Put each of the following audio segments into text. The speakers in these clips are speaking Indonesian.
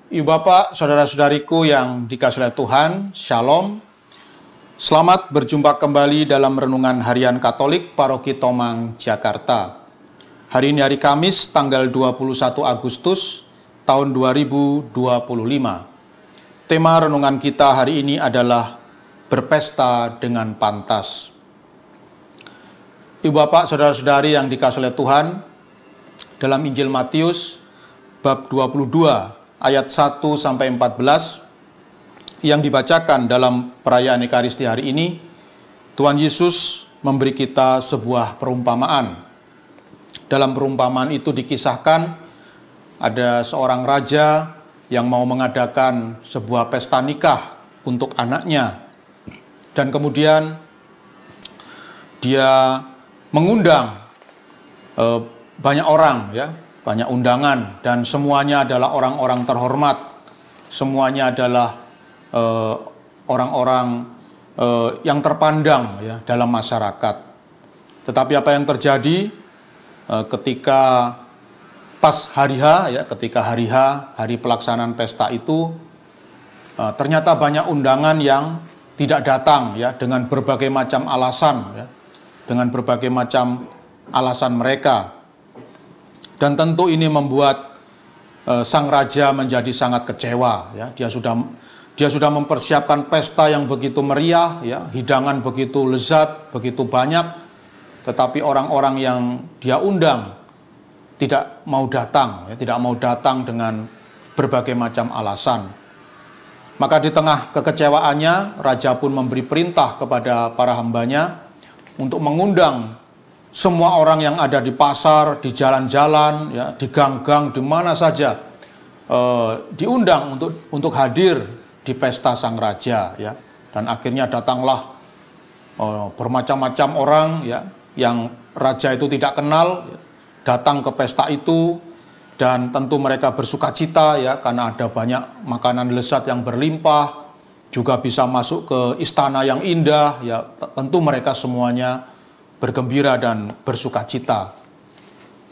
Ibu Bapak, saudara-saudariku yang dikasihi oleh Tuhan, Shalom. Selamat berjumpa kembali dalam Renungan Harian Katolik Paroki Tomang, Jakarta. Hari ini hari Kamis, tanggal 21 Agustus tahun 2025. Tema renungan kita hari ini adalah berpesta dengan pantas. Ibu Bapak, saudara-saudari yang dikasihi oleh Tuhan, dalam Injil Matius bab 22 ayat 1-14 yang dibacakan dalam perayaan Ekaristi hari ini, Tuhan Yesus memberi kita sebuah perumpamaan. Dalam perumpamaan itu dikisahkan ada seorang raja yang mau mengadakan sebuah pesta nikah untuk anaknya. Dan kemudian dia mengundang banyak orang, banyak undangan, dan semuanya adalah orang-orang terhormat, semuanya adalah orang-orang yang terpandang dalam masyarakat. Tetapi apa yang terjadi ketika pas hari H, ketika hari H, hari pelaksanaan pesta itu, ternyata banyak undangan yang tidak datang dengan berbagai macam alasan, dengan berbagai macam alasan mereka. Dan tentu ini membuat sang raja menjadi sangat kecewa. Dia sudah mempersiapkan pesta yang begitu meriah, hidangan begitu lezat, begitu banyak, tetapi orang-orang yang dia undang tidak mau datang, tidak mau datang dengan berbagai macam alasan. Maka di tengah kekecewaannya, raja pun memberi perintah kepada para hambanya untuk mengundang semua orang yang ada di pasar, di jalan-jalan, di gang-gang, di mana saja, diundang untuk hadir di pesta sang raja. Dan akhirnya datanglah bermacam-macam orang yang raja itu tidak kenal, datang ke pesta itu, dan tentu mereka bersukacita karena ada banyak makanan lezat yang berlimpah, juga bisa masuk ke istana yang indah. Tentu mereka semuanya bergembira dan bersukacita.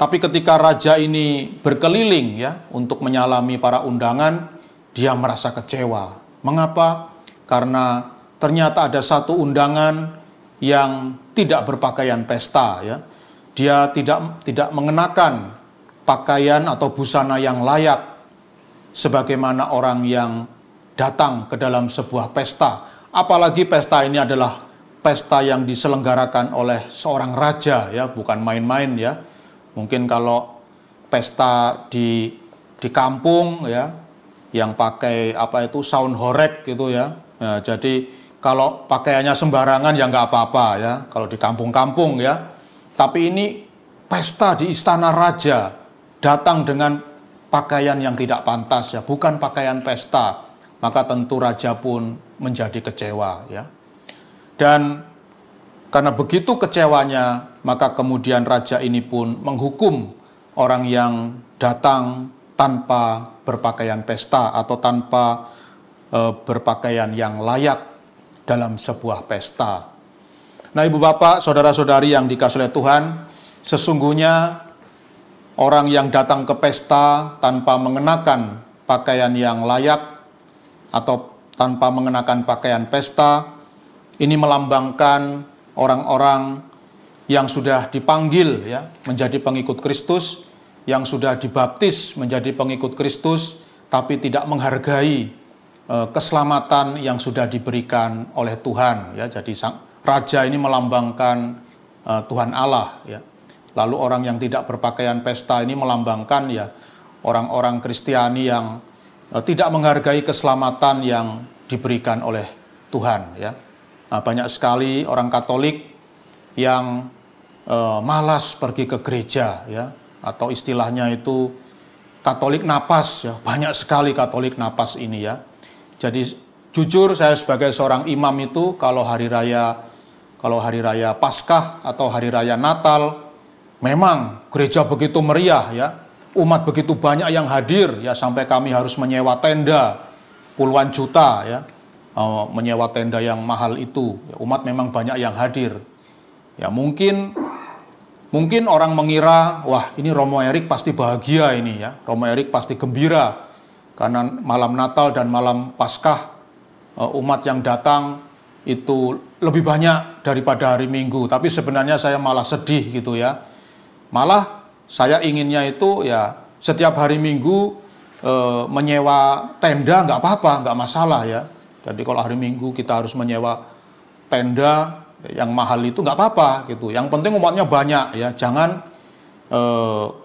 Tapi ketika raja ini berkeliling untuk menyalami para undangan, dia merasa kecewa. Mengapa? Karena ternyata ada satu undangan yang tidak berpakaian pesta. Dia tidak mengenakan pakaian atau busana yang layak sebagaimana orang yang datang ke dalam sebuah pesta. Apalagi pesta ini adalah pesta yang diselenggarakan oleh seorang raja, bukan main-main. Mungkin kalau pesta di kampung yang pakai sound horeg gitu jadi kalau pakaiannya sembarangan nggak apa-apa kalau di kampung-kampung Tapi ini pesta di istana raja, datang dengan pakaian yang tidak pantas bukan pakaian pesta. Maka tentu raja pun menjadi kecewa Dan karena begitu kecewanya, maka kemudian raja ini pun menghukum orang yang datang tanpa berpakaian pesta atau tanpa berpakaian yang layak dalam sebuah pesta. Nah, Ibu Bapak, saudara-saudari yang dikasihi oleh Tuhan, sesungguhnya orang yang datang ke pesta tanpa mengenakan pakaian yang layak atau tanpa mengenakan pakaian pesta, ini melambangkan orang-orang yang sudah dipanggil menjadi pengikut Kristus, yang sudah dibaptis menjadi pengikut Kristus, tapi tidak menghargai keselamatan yang sudah diberikan oleh Tuhan. Jadi sang raja ini melambangkan Tuhan Allah. Lalu orang yang tidak berpakaian pesta ini melambangkan orang-orang Kristiani yang tidak menghargai keselamatan yang diberikan oleh Tuhan. Banyak sekali orang Katolik yang malas pergi ke gereja atau istilahnya itu Katolik napas Banyak sekali Katolik napas ini Jadi jujur saya sebagai seorang imam itu kalau hari raya Paskah atau hari raya Natal memang gereja begitu meriah umat begitu banyak yang hadir sampai kami harus menyewa tenda puluhan juta menyewa tenda yang mahal itu. Umat memang banyak yang hadir. Mungkin orang mengira, wah ini Romo Erik pasti bahagia ini Romo Erik pasti gembira karena malam Natal dan malam Paskah umat yang datang itu lebih banyak daripada hari Minggu. Tapi sebenarnya saya malah sedih gitu ya. Malah saya inginnya itu ya setiap hari Minggu menyewa tenda nggak apa-apa, nggak masalah ya. Jadi kalau hari Minggu kita harus menyewa tenda yang mahal itu nggak apa-apa gitu. Yang penting umatnya banyak ya. Jangan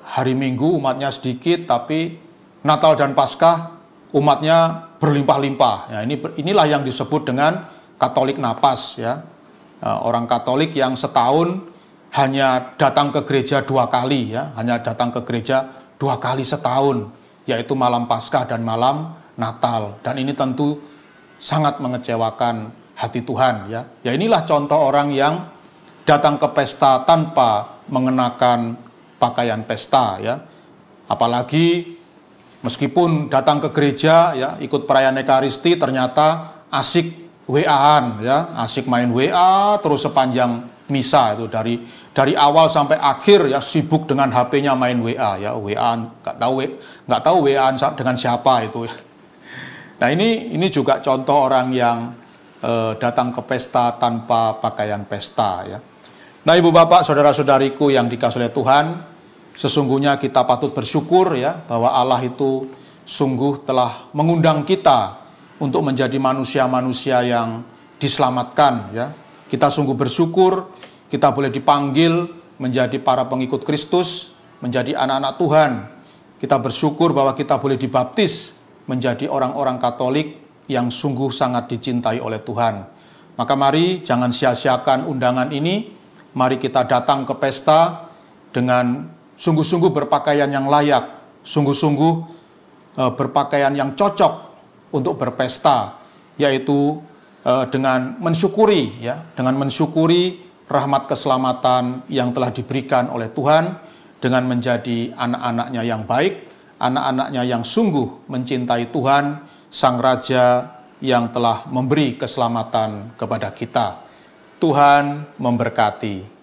hari Minggu umatnya sedikit, tapi Natal dan Paskah umatnya berlimpah-limpah. Ya, inilah yang disebut dengan Katolik napas ya. Orang Katolik yang setahun hanya datang ke gereja 2 kali ya, hanya datang ke gereja 2 kali setahun, yaitu malam Paskah dan malam Natal. Dan ini tentu sangat mengecewakan hati Tuhan ya. Ya inilah contoh orang yang datang ke pesta tanpa mengenakan pakaian pesta ya. Apalagi meskipun datang ke gereja ya, ikut perayaan Ekaristi, ternyata asik WA-an ya, asik main WA terus sepanjang misa itu dari awal sampai akhir ya, sibuk dengan HP-nya main WA ya, WA-an nggak tahu WA-an dengan siapa itu. Nah ini juga contoh orang yang datang ke pesta tanpa pakaian pesta ya. Nah ibu bapak saudara-saudariku yang dikasihi oleh Tuhan, sesungguhnya kita patut bersyukur ya bahwa Allah itu sungguh telah mengundang kita untuk menjadi manusia-manusia yang diselamatkan ya. Kita sungguh bersyukur kita boleh dipanggil menjadi para pengikut Kristus, menjadi anak-anak Tuhan. Kita bersyukur bahwa kita boleh dibaptis menjadi orang-orang Katolik yang sungguh sangat dicintai oleh Tuhan. Maka mari jangan sia-siakan undangan ini. Mari kita datang ke pesta dengan sungguh-sungguh berpakaian yang layak, sungguh-sungguh berpakaian yang cocok untuk berpesta, yaitu dengan mensyukuri ya, dengan mensyukuri rahmat keselamatan yang telah diberikan oleh Tuhan, dengan menjadi anak-anaknya yang baik, anak-anaknya yang sungguh mencintai Tuhan, Sang Raja yang telah memberi keselamatan kepada kita. Tuhan memberkati.